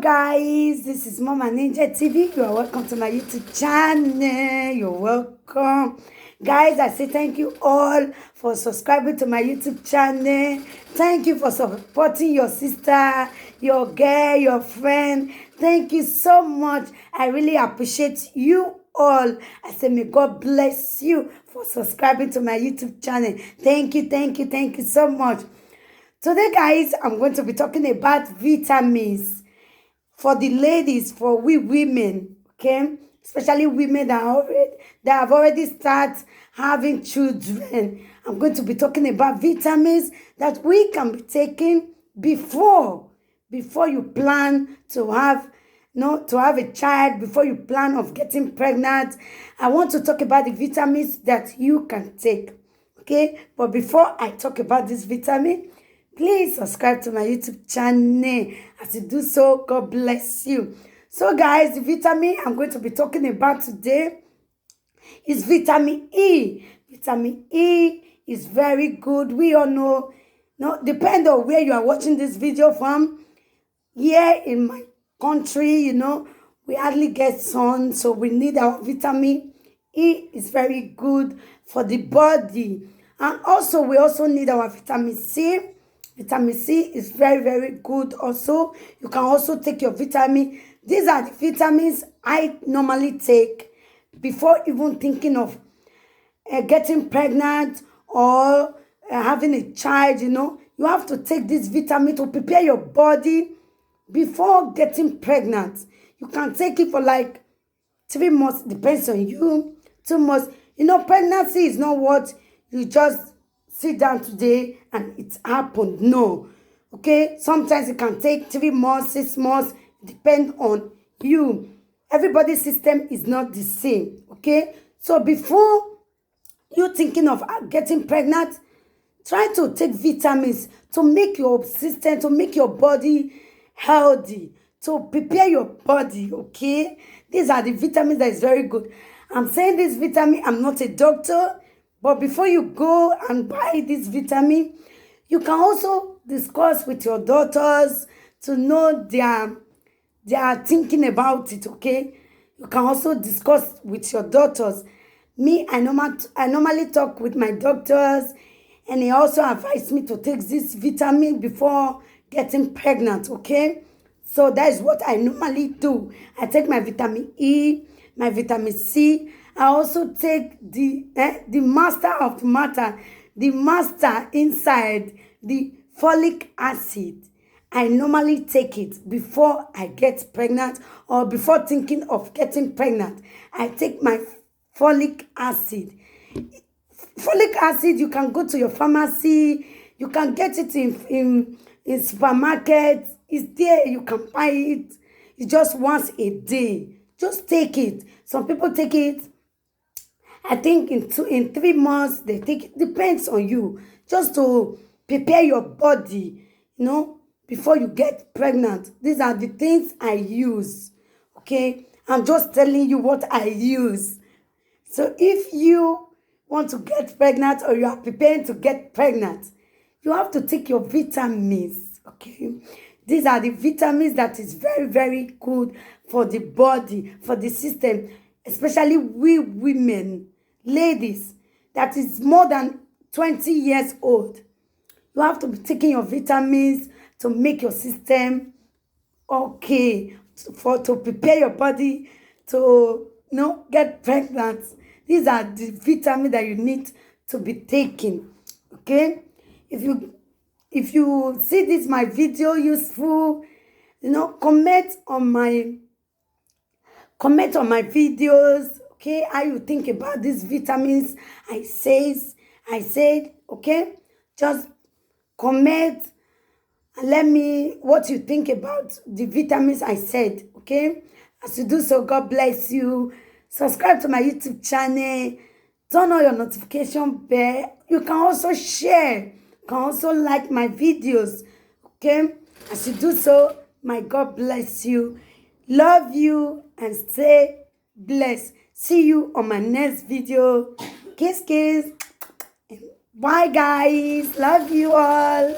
guys, this is Mama Ninja TV. You are welcome to my YouTube channel. You're welcome. Guys, I say thank you all for subscribing to my YouTube channel. Thank you for supporting your sister, your girl, your friend. Thank you so much. I really appreciate you all. I say may God bless you for subscribing to my YouTube channel. Thank you so much. Today, guys, I'm going to be talking about vitamins for the ladies, for we women, okay? Especially women that have already started having children. I'm going to be talking about vitamins that we can be taking before you plan to have a child, before you plan of getting pregnant. I want to talk about the vitamins that you can take, okay? But before I talk about this vitamin, please subscribe to my YouTube channel. As you do so, God bless you. So guys, the vitamin I'm going to be talking about today is vitamin E. Vitamin E is very good. We all know, depend on where you are watching this video from. Here in my country, we hardly get sun, so we need our vitamin E. Is very good for the body. And also, we also need our vitamin C. Vitamin C is very good also. You can also take your vitamin. These are the vitamins I normally take before even thinking of getting pregnant or having a child, You have to take this vitamin to prepare your body before getting pregnant. You can take it for like 3 months, depends on you. 2 months. Pregnancy is not what you just sit down today and it happened. No. Okay? Sometimes it can take 3 months, 6 months. Depend on you. Everybody's system is not the same. Okay? So before you thinking of getting pregnant, try to take vitamins to make your system, to make your body healthy, to prepare your body. Okay? These are the vitamins that is very good. I'm saying this vitamin, I'm not a doctor. But before you go and buy this vitamin, you can also discuss with your daughters to know they are thinking about it, okay? You can also discuss with your daughters. Me, I normally talk with my doctors, and they also advise me to take this vitamin before getting pregnant, okay? So that is what I normally do. I take my vitamin E, my vitamin C. I also take the master of the matter, the master inside, the folic acid. I normally take it before I get pregnant or before thinking of getting pregnant. I take my folic acid. Folic acid, you can go to your pharmacy. You can get it in supermarkets. It's there. You can buy it. It's just once a day. Just take it. Some people take it, I think in 3 months, they take it. Depends on you. Just to prepare your body, before you get pregnant. These are the things I use. Okay? I'm just telling you what I use. So if you want to get pregnant or you are preparing to get pregnant, you have to take your vitamins. Okay? These are the vitamins that is very good for the body, for the system, especially we women, ladies, that is more than 20 years old. You have to be taking your vitamins to make your system okay, to prepare your body to get pregnant. These are the vitamins that you need to be taking. Okay? If you see this my video useful, comment on my videos, okay? How you think about these vitamins I said, okay? Just comment and let me what you think about the vitamins I said, okay? As you do so, God bless you. Subscribe to my YouTube channel. Turn on your notification bell. You can also share. You can also like my videos, okay? As you do so, my God bless you. Love you and stay blessed. See you on my next video. Kiss. Bye, guys. Love you all.